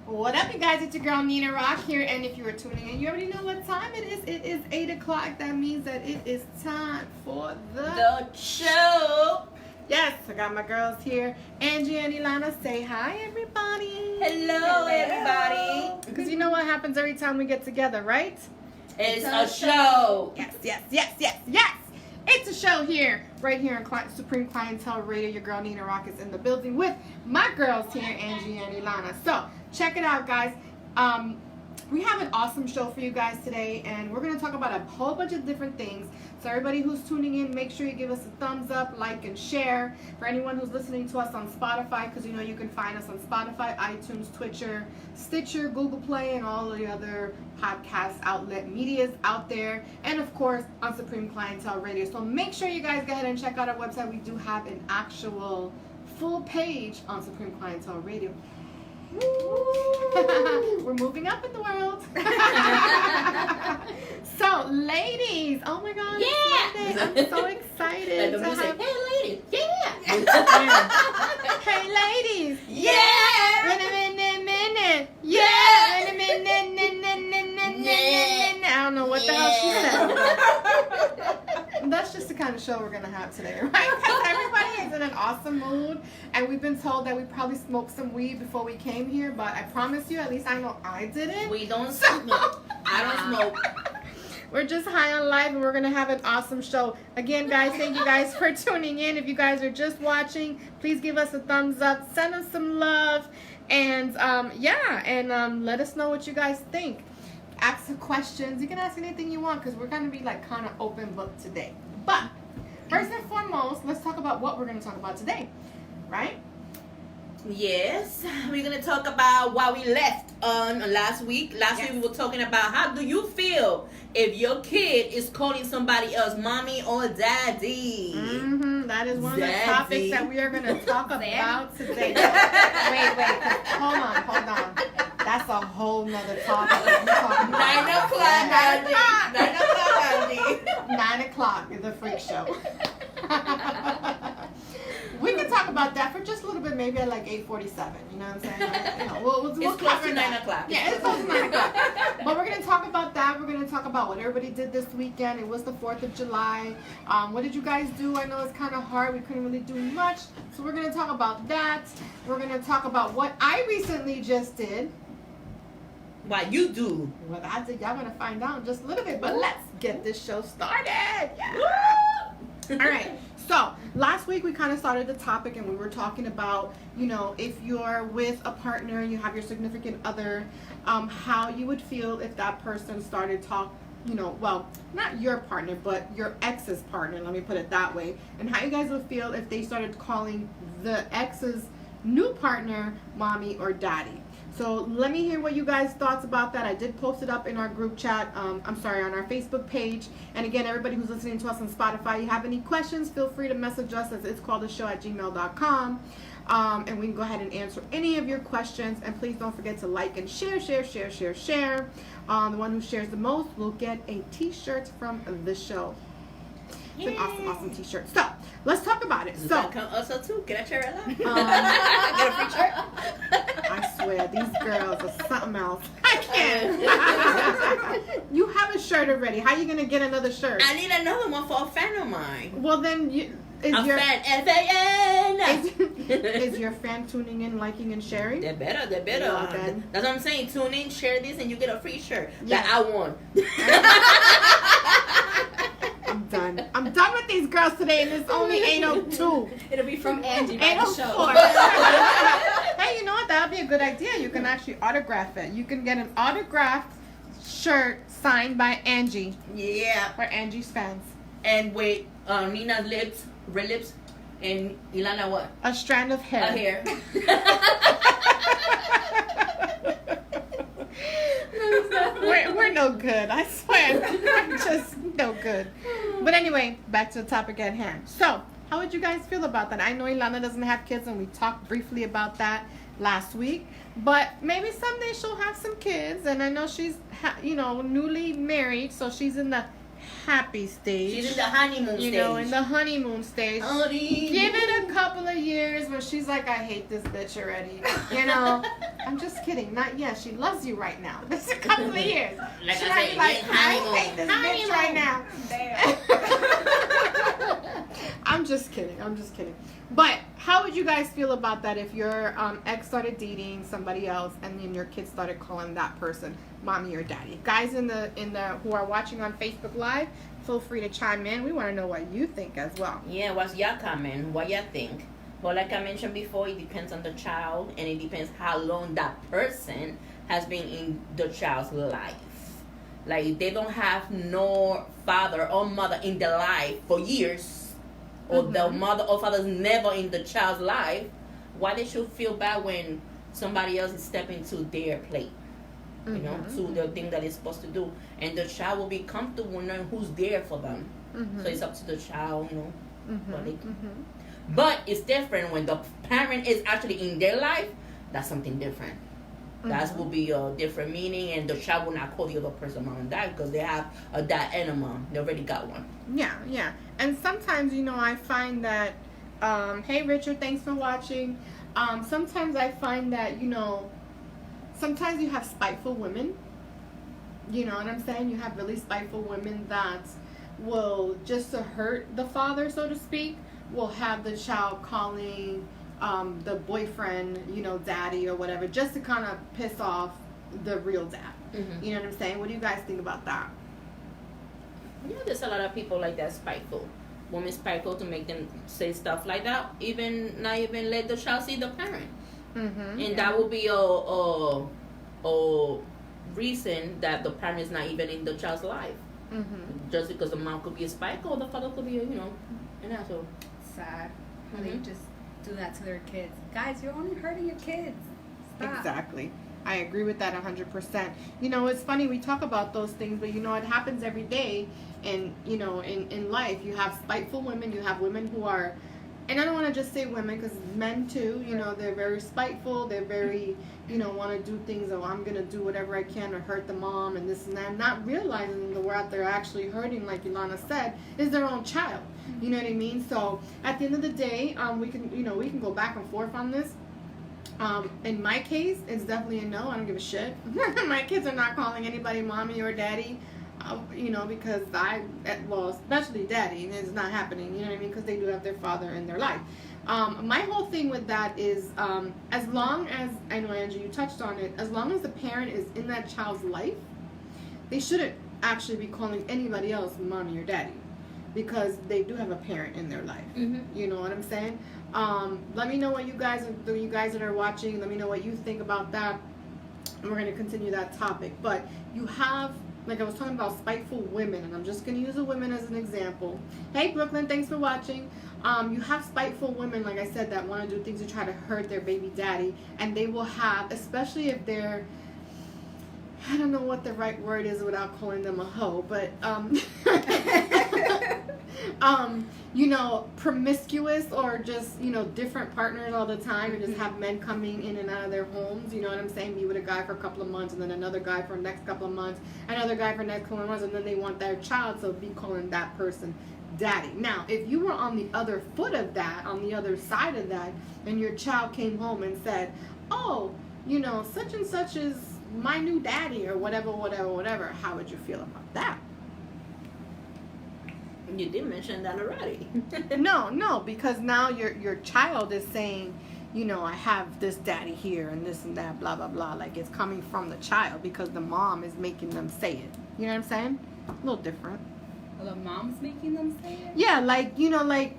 What up, you guys? It's your girl Nina Rock here, and if you are tuning in, you already know what time it is. It is 8 o'clock. That means that it is time for the show. Yes, I got my girls here. Angie and Ilana, say hi, everybody. Hello, everybody. Because you know what happens every time we get together, right? It's a show. Yes. It's a show here, right here on Supreme Clientele Radio. Your girl Nina Rock is in the building with my girls here, Angie and Ilana. So, check it out, guys. We have an awesome show for you guys today, and we're going to talk about a whole bunch of different things. So everybody who's tuning in, make sure you give us a thumbs up, like, and share. For anyone who's listening to us on Spotify, because you know you can find us on Spotify, iTunes, Twitcher, Stitcher, Google Play, and all the other podcast outlet medias out there. And of course, on Supreme Clientele Radio. So make sure you guys go ahead and check out our website. We do have an actual full page on Supreme Clientele Radio. We're moving up in the world. So, ladies, oh my God, yeah, I'm so excited to have. Hey, ladies, yeah. Hey, ladies, yeah. Wait a minute, yeah. Wait a minute, I don't know what the hell she said. That's just the kind of show we're gonna have today, right? Because everybody is in an awesome mood, and we've been told that we probably smoked some weed before we came here, but I promise you, at least I know I didn't. We don't smoke. I don't smoke. We're just high on life, and we're going to have an awesome show. Again, guys, thank you guys for tuning in. If you guys are just watching, please give us a thumbs up. Send us some love. And, let us know what you guys think. Ask some questions. You can ask anything you want, because we're going to be, like, kind of open book today. But, first and foremost, let's talk about what we're going to talk about today. Right? Yes, we're going to talk about what we left on last week. Last week we were talking about how do you feel if your kid is calling somebody else mommy or daddy. Mm-hmm. That is one of the topics that we are going to talk about today. Wait. Hold on. That's a whole nother topic. 9 o'clock, Angie. 9 o'clock is the freak show. We can talk about that for just a little bit, maybe at like 8:47. You know what I'm saying? We'll it's close to 9 o'clock. Yeah, it's close to 9 o'clock. But we're going to talk about that. We're going to talk about what everybody did this weekend. It was the 4th of July. What did you guys do? I know it's kind of hard. We couldn't really do much. So we're going to talk about that. We're going to talk about what I recently just did. What you do? What I did, y'all going to find out in just a little bit. But let's get this show started. Yeah. All right. So, last week we kind of started the topic, and we were talking about, if you're with a partner and you have your significant other, how you would feel if that person started not your partner, but your ex's partner, let me put it that way, and how you guys would feel if they started calling the ex's new partner mommy or daddy. So let me hear what you guys' thoughts about that. I did post it up in our group chat, on our Facebook page. And again, everybody who's listening to us on Spotify, you have any questions, feel free to message us at itscalledashow@gmail.com. And we can go ahead and answer any of your questions. And please don't forget to like and share. The one who shares the most will get a t-shirt from the show. It's an awesome t-shirt. So, let's talk about it. So, come also too. Get a shirt. Get a free shirt. I swear, these girls are something else. I can't. You have a shirt already. How are you going to get another shirt? I need another one for a fan of mine. Well, then fan, F-A-N. Is your fan tuning in, liking, and sharing? They're better. That's what I'm saying. Tune in, share this, and you get a free shirt. Yeah. That I won. I'm done with these girls today, and it's only 8:02. It'll be from Angie by the show. Hey, you know what? That would be a good idea. You can actually autograph it. You can get an autographed shirt signed by Angie. Yeah. For Angie's fans. And with Nina's red lips, and Ilana what? A strand of hair. A hair. We're no good. I swear. We're just no good. But anyway, back to the topic at hand. So, how would you guys feel about that? I know Ilana doesn't have kids, and we talked briefly about that last week. But maybe someday she'll have some kids, and I know she's, newly married, so she's in the happy stage. She's in the honeymoon stage. In the honeymoon stage. Honeymoon. Give it a couple of years where she's like, I hate this bitch already. I'm just kidding. Not yet. She loves you right now. This is a couple of years. Like She I might said, be like, yeah, I honeymoon. hate this bitch right now. I'm just kidding. But how would you guys feel about that if your ex started dating somebody else and then your kids started calling that person mommy or daddy? Guys in the who are watching on Facebook Live, feel free to chime in. We want to know what you think as well. Yeah, what's your comment? What you think? Well, like I mentioned before, it depends on the child, and it depends how long that person has been in the child's life. Like, if they don't have no father or mother in their life for years, or the mother or father's never in the child's life, why they should feel bad when somebody else is stepping to their plate, you know, to the thing that they're supposed to do. And the child will be comfortable knowing who's there for them. So it's up to the child, you know, what they do. But it's different when the parent is actually in their life. That's something different. That will be a different meaning, and the child will not call the other person mom and dad because they have a dad and a mom. They already got one. Yeah. And sometimes, you know, I find that, hey Richard, thanks for watching. Sometimes I find that, you know, sometimes you have spiteful women. You know what I'm saying? You have really spiteful women that will, just to hurt the father, so to speak, will have the child calling the boyfriend, you know, daddy or whatever, just to kind of piss off the real dad. You know what I'm saying? What do you guys think about that? Yeah, there's a lot of people like that spiteful. Women spiteful to make them say stuff like that, even not even let the child see the parent. And that will be a reason that the parent is not even in the child's life. Just because the mom could be a spiteful, or the father could be, you know, an asshole. Sad. How they just do that to their kids. Guys, you're only hurting your kids. Stop. Exactly. I agree with that 100%. You know, it's funny, we talk about those things, but you know, it happens every day. And, you know, in life, you have spiteful women, you have women who are, and I don't want to just say women, because men too, you know, they're very spiteful, they're very, you know, want to do things, oh, I'm going to do whatever I can to hurt the mom and this and that, not realizing the word they're actually hurting, like Ilana said, is their own child. You know what I mean? So at the end of the day, we can go back and forth on this. In my case, it's definitely a no. I don't give a shit. My kids are not calling anybody mommy or daddy, you know, because especially daddy, it's not happening, you know what I mean? Because they do have their father in their life. My whole thing with that is, as long as, I know, Angie, you touched on it, as long as the parent is in that child's life, they shouldn't actually be calling anybody else mommy or daddy, because they do have a parent in their life. You know what I'm saying? Let me know what you guys that are watching, let me know what you think about that. And we're going to continue that topic. But you have, like I was talking about, spiteful women, and I'm just going to use the women as an example. Hey Brooklyn, thanks for watching. You have spiteful women, like I said, that want to do things to try to hurt their baby daddy, and they will have, especially if they're, I don't know what the right word is without calling them a hoe, but you know, promiscuous, or just, you know, different partners all the time, and just have men coming in and out of their homes, you know what I'm saying? Be with a guy for a couple of months, and then another guy for the next couple of months, another guy for the next couple of months, and then they want their child to be calling that person daddy. Now, if you were on the other foot of that, on the other side of that, and your child came home and said, oh, you know, such and such is my new daddy, or whatever, how would you feel about that? You did mention that already. No, because now your child is saying, you know, I have this daddy here and this and that, blah, blah, blah. Like, it's coming from the child because the mom is making them say it. You know what I'm saying? A little different. Well, the mom's making them say it? Yeah, like, you know, like,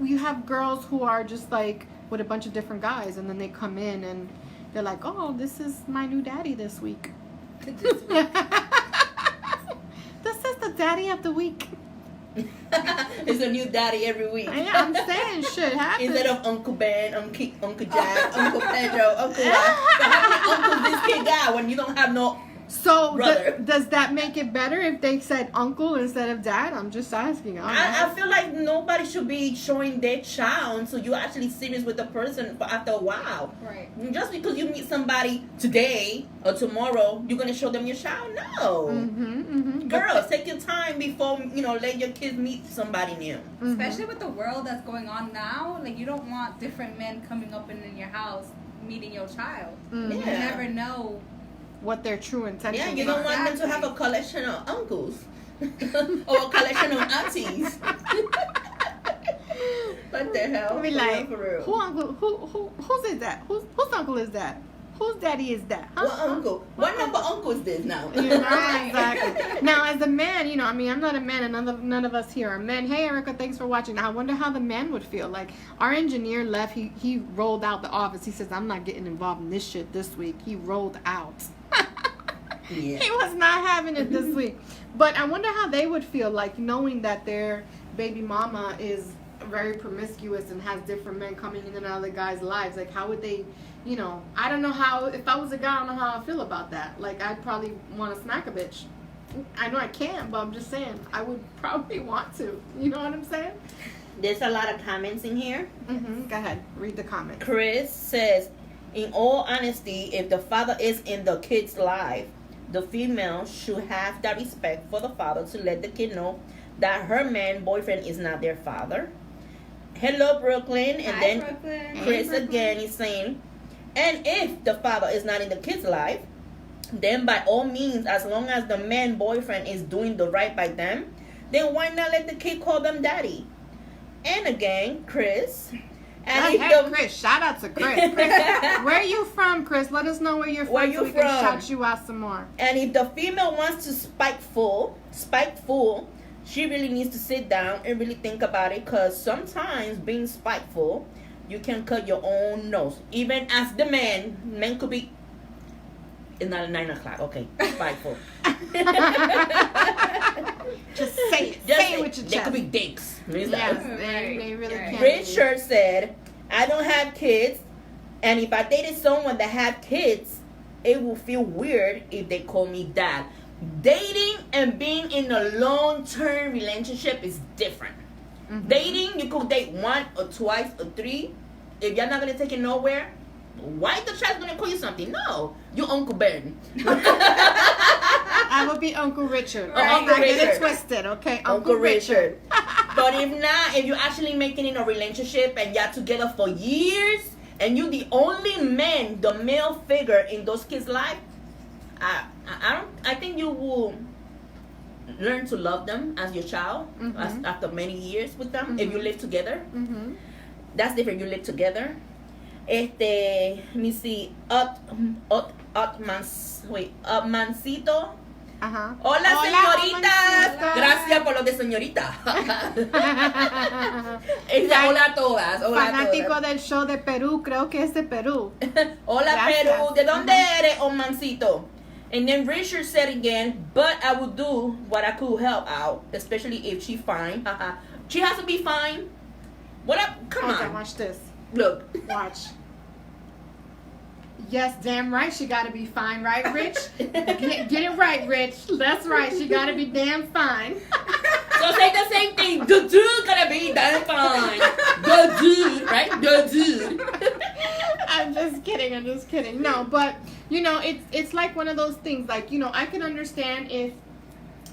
you have girls who are just, like, with a bunch of different guys, and then they come in and they're like, oh, this is my new daddy this week. This is the daddy of the week. It's a new daddy every week. Yeah, I'm saying shit happens. Instead of Uncle Ben, Uncle Jack, Uncle Pedro, Uncle Rock. So how many uncles this kid got when you don't have no So does that make it better if they said uncle instead of dad? I'm just asking. I feel like nobody should be showing their child until you're actually serious with the person after a while. Right. Just because you meet somebody today or tomorrow, you're going to show them your child? No. Girls, take your time before, let your kids meet somebody new. Especially with the world that's going on now. Like, you don't want different men coming up in your house meeting your child. You never never know. what their true intentions Yeah, you don't are. want them to have a collection of uncles or a collection of aunties. What the hell? Be For like, real, for real. whose is that? Whose uncle is that? Whose daddy is that? Huh? What uncle? What number uncle is this now? You know, exactly. Now, as a man, you know, I mean, I'm not a man, and none of us here are men. Hey, Erica, thanks for watching. I wonder how the man would feel. Like, our engineer left. He rolled out the office. He says, I'm not getting involved in this shit this week. He rolled out. Yeah. He was not having it this week. But I wonder how they would feel, like, knowing that their baby mama is very promiscuous and has different men coming in and out of the guys' lives. Like, how would they, you know, I don't know how, if I was a guy, I don't know how I feel about that. Like, I'd probably want to smack a bitch. I know I can't, but I'm just saying, I would probably want to. You know what I'm saying? There's a lot of comments in here. Mm-hmm. Go ahead. Read the comment. Chris says, in all honesty, if the father is in the kid's life, the female should have that respect for the father to let the kid know that her man boyfriend is not their father. Hello, Brooklyn. And Hi, then Brooklyn. Chris Brooklyn. again is saying, and if the father is not in the kid's life, then by all means, as long as the man boyfriend is doing the right by them, then why not let the kid call them daddy? And again, Chris. And Hey, Chris. Shout out to Chris. Chris, where are you from, Chris? Let us know where you're from Where so you we can from? shout you out some more. And if the female wants to spiteful, she really needs to sit down and really think about it, because sometimes being spiteful, you can cut your own nose. Even as the men could be, it's not at 9 o'clock, okay, spiteful. Just say it. Just say it with your they chest. could be dicks. Yes, Right. they really Right. can. Richard said, I don't have kids, and if I dated someone that had kids, it will feel weird if they call me dad. Dating and being in a long-term relationship is different. Mhm. Dating, you could date one or twice or three. If you're not gonna take it nowhere, why the child gonna call you something? No, you Uncle Ben. I would be Uncle Richard. Or Uncle Don't get it Richard. twisted, okay? Uncle Richard. But if not, if you're actually making it a relationship and you're together for years and you're the only man, the male figure in those kids' life, I think you will learn to love them as your child Mhm. after many years with them. If you Mhm. live together, Mm-hmm. that's different. You live together. Let me see. Mancito. Uh-huh. Hola, señoritas. Mancito. Gracias por lo de señorita. Dice, hola a todas. Hola a Fanático todas. del show de Perú, creo que es de Perú. Hola, Gracias. Perú. ¿De dónde Ajá. eres, oh mancito? And then Richard said again, but I would do what I could help out, especially if she's fine. She has to be fine. What up? Come Okay, on. watch this. Look. Watch. Yes, damn right, she gotta be fine, right, Rich? Get it right, Rich. That's right, she gotta be damn fine. So say the same thing. The dude gotta be damn fine. The dude, right? The dude. I'm just kidding. No, but you know, it's like one of those things. Like, you know, I can understand if,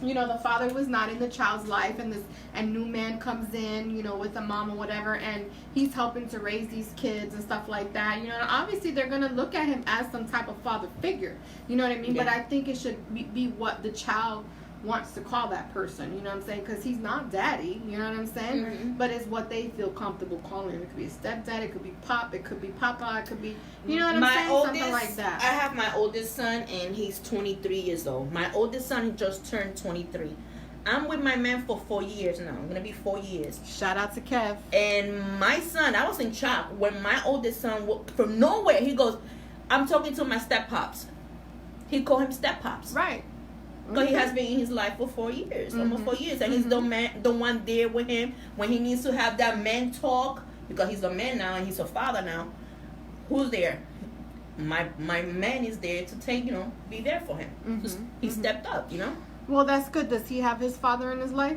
you know, the father was not in the child's life, and this new man comes in, you know, with a mom or whatever, and he's helping to raise these kids and stuff like that. You know, and obviously they're gonna look at him as some type of father figure. You know what I mean? Yeah. But I think it should be what the child wants to call that person. You know what I'm saying? Because he's not daddy. You know what I'm saying? Mhm. But it's what they feel comfortable calling him. It could be a stepdad. It could be pop. It could be papa. It could be, you know what I'm saying? Something like I that. have my oldest son, and he's 23 years old. My oldest son just turned 23. I'm with my man for 4 years now. I'm gonna be 4 years. Shout out to Kev. And my son, I was in shock when my oldest son, from nowhere, he goes, I'm talking to my step pops. He called him step pops. Right. Because he has been in his life for 4 years, almost Mhm. 4 years, and he's the man, the one there with him when he needs to have that man talk, because he's a man now and he's a father now. Who's there? My man is there to take, you know, be there for him. Mhm. He Mhm. stepped up, you know. Well, that's good. Does he have his father in his life?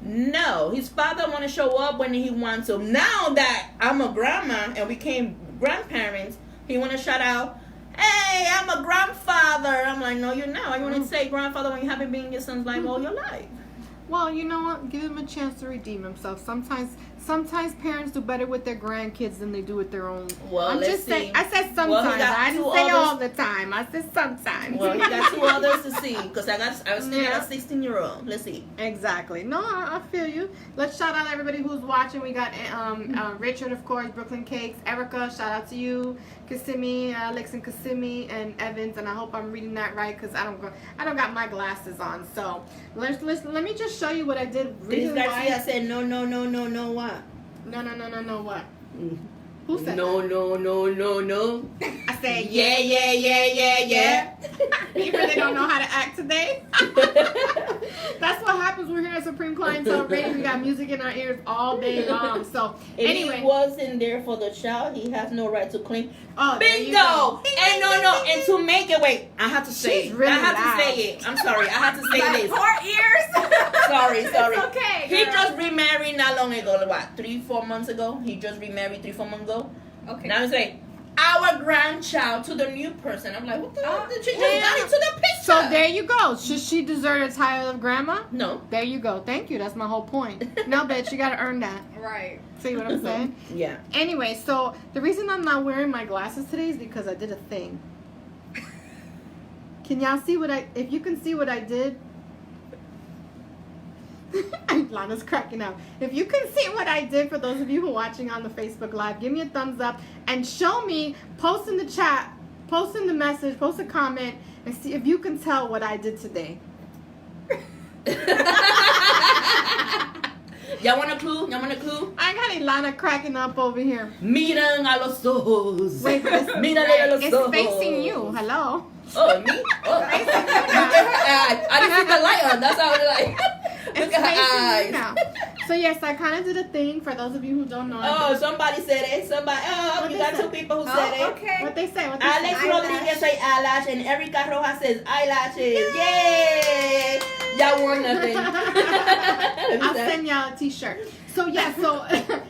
No, his father want to show up when he wants to. Now that I'm a grandma and we became grandparents, he want to shout out, "Hey, I'm a grandfather." I'm like, no, you're not. Why you want to say grandfather when you haven't been in your son's life all your life? Well, you know what? Give them a chance to redeem themselves. Sometimes parents do better with their grandkids than they do with their own. Well, I'm let's just saying. see. I said Well, sometimes. he got I didn't two say others. all the time. I said sometimes. Well, he got 2 others to see because I was thinking Yeah. a 16-year-old. Let's see. Exactly. No, I feel you. Let's shout out everybody who's watching. We got Richard, of course, Brooklyn Cakes, Erica. Shout out to you, Kissimmee, Alex and Kissimmee, and Evans. And I hope I'm reading that right because I don't got my glasses on. So let me just show you what I did. Chris Reason Garcia why- said no, what? No. What? Who said No. that? I said Yeah. You really don't know how to act today. That's what happens. We're here at Supreme Clientele Radio. We got music in our ears all day long. So If anyway, he wasn't there for the child, he has no right to claim. oh, there you Bingo! go. And no, and to make it, wait, I have to say She's it. really I have loud. to say it. I'm sorry, I have to say My this. poor ears. Sorry. It's okay. He girl. just remarried not long ago, like what, 3-4 months ago? He just remarried 3-4 months ago. Okay. Now he's like, our grandchild to the new person. I'm like, what the hell? She just got into the picture. So there you go. Should she deserve a title of grandma? No. There you go. Thank you. That's my whole point. No, bitch, you gotta earn that. Right. See what I'm saying? Yeah. Anyway, so the reason I'm not wearing my glasses today is because I did a thing. Can y'all see if you can see what I did? Lana's cracking up. If you can see what I did, for those of you who are watching on the Facebook Live, give me a thumbs up and show me, post in the chat, post in the message, post a comment, and see if you can tell what I did today. Y'all want a clue? I got Ilana cracking up over here. Miran a los ojos. Wait, but it's, Mírale a los it's ojos. facing you. Hello. Oh, me? Oh. Look at her eyes. I didn't see the light on. That's how I was like. Look It's at her facing you eyes. now. So yes, I kind of did a thing. For those of you who don't know, Oh, somebody said it. What You they got said? 2 people who said it. Okay. what they say? What they Alex say? Rodriguez say eyelash and Erica Rojas says eyelashes. Yay! Y'all won nothing. I'll send y'all a t-shirt. So yeah, so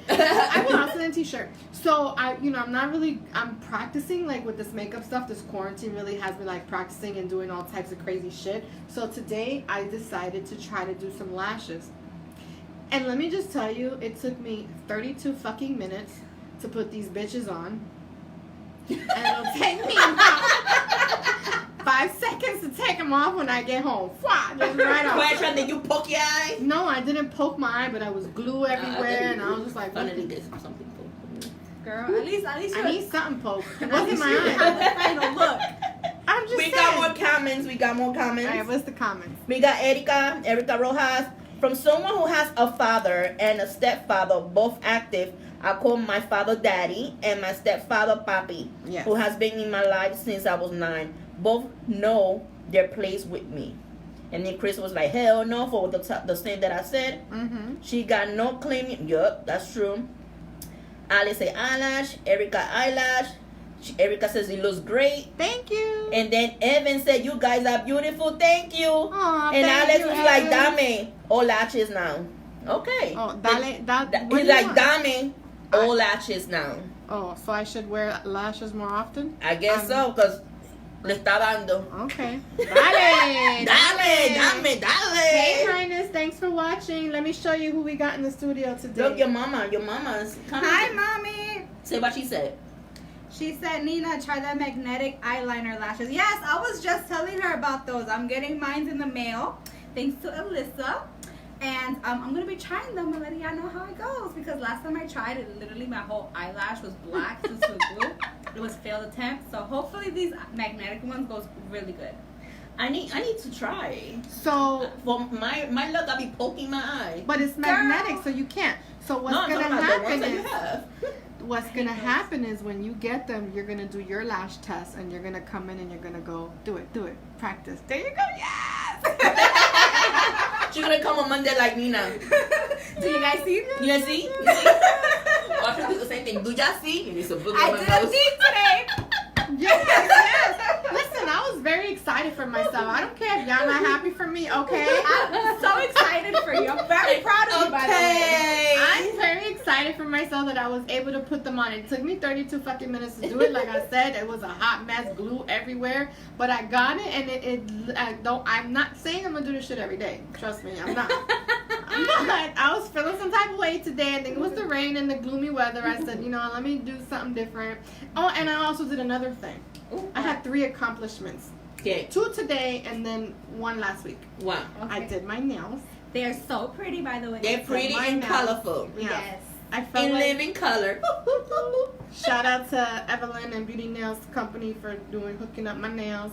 I'll send a t-shirt. So I'm practicing like with this makeup stuff. This quarantine really has me like practicing and doing all types of crazy shit. So today I decided to try to do some lashes. And let me just tell you, it took me 32 fucking minutes to put these bitches on. And it'll take me about 5 seconds to take them off when I get home. Fwah, just right off. Question, did you poke your eye? No, I didn't poke my eye, but I was glue everywhere, and I was just like, what Finally the- get something poked. Girl, at least I you're need something poked. It at wasn't least my you have eye. the final look. I'm just We saying. got more comments. All right, what's the comments? We got Erica Rojas. From someone who has a father and a stepfather, both active, I call my father Daddy and my stepfather Papi, Yes. who has been in my life since I was 9. Both know their place with me. And then Chris was like, hell no, for the same that I said. Mm-hmm. She got no claim. Yup, that's true. Alice say eyelash. Erica eyelash. Erica says it looks great. Thank you. And then Evan said, you guys are beautiful. Thank you. Aw, And thank Alex you, was like, Evan. dame, all lashes now. Okay. Oh, dale, what He's do you like, want? dame, all lashes now. Oh, so I should wear lashes more often? I guess so, because le está dando. Okay. Dale. Dame. Hey, Highness, thanks for watching. Let me show you who we got in the studio today. Look, your mama's coming. Hi, mommy. Say what she said. She said, Nina, try that magnetic eyeliner lashes. Yes, I was just telling her about those. I'm getting mine in the mail, thanks to Alyssa. And I'm going to be trying them and letting y'all know how it goes. Because last time I tried it, literally my whole eyelash was black due to glue. It was failed attempt. So hopefully these magnetic ones goes really good. I need to try. So, For my luck, I'll be poking my eye. but it's magnetic, so you can't. So what's No, I'm gonna talking about the happen ones that you is, have. what's gonna happen is when you get them, you're gonna do your lash test, and you're gonna come in and you're gonna go do it, practice. There you go. Yes. She's gonna come on Monday like Nina. Do you guys see them? You see? Watch her do the same thing. Do y'all see? You need some book I on my did a nose. thing today. Yes. Listen, I was very excited excited for myself. I don't care if y'all not happy for me, okay? I'm so excited for you. I'm very proud of you, by the way. I'm very excited for myself that I was able to put them on. It took me 32 fucking minutes to do it. Like I said, it was a hot mess, glue everywhere. But I got it, and I'm not saying I'm gonna do this shit every day. Trust me, I'm not. I was feeling some type of way today. I think it was the rain and the gloomy weather. I said, let me do something different. Oh, and I also did another thing. Ooh, I had 3 accomplishments. Okay. 2 today and then 1 last week. Wow. Okay. I did my nails. They're so pretty, by the way. They're pretty mine and now. colorful. Yeah. Yes. I felt In like, living color. shout out to Evelyn and Beauty Nails Company for hooking up my nails.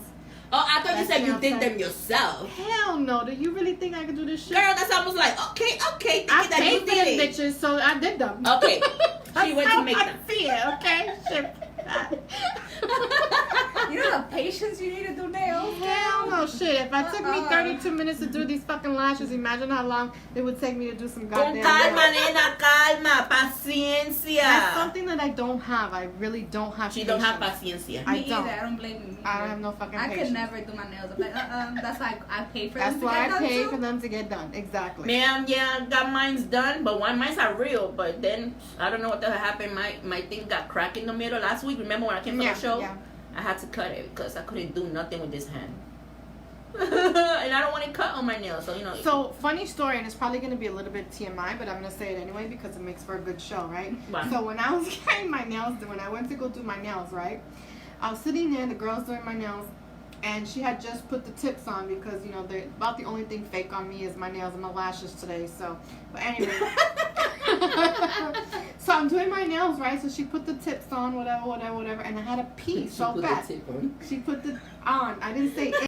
Oh, I thought you That's said you the did outside. them yourself. Hell no. Do you really think I could do this shit? Girl, that's almost like, okay, thinking I that paid you for did them it. bitches, so I did them. Okay. That's She went to how make I them. see it, okay? Shit. You know the patience you need to do nails? Hell no, shit. If it took me Uh-uh. 32 minutes to do these fucking lashes, imagine how long it would take me to do some Con goddamn calma, nails. nena, calma. Paciencia. That's something that I don't have. I really don't have. She don't have patience. paciencia. I Me don't. either. I don't blame you. I don't have no fucking I patience. could never do my nails. I'm like, that's why I pay for That's them to why get I done pay too. for them to get done. Exactly. Ma'am, yeah, I got mine's done, but mine's are real. But then I don't know what the hell happened. My thing got cracked in the middle last week. Remember when I came for Yeah, the show? yeah. I had to cut it because I couldn't do nothing with this hand. And I don't want it cut on my nails, so So, funny story, and it's probably going to be a little bit TMI, but I'm going to say it anyway because it makes for a good show, right? Wow. So, when I was getting my nails done, when I went to go do my nails, right? I was sitting there, the girl's doing my nails, and she had just put the tips on because, they're about the only thing fake on me is my nails and my lashes today. So, but anyway. So, I'm doing my nails, right? So, she put the tips on, whatever, and I had a pee so bad. She put the on. I didn't say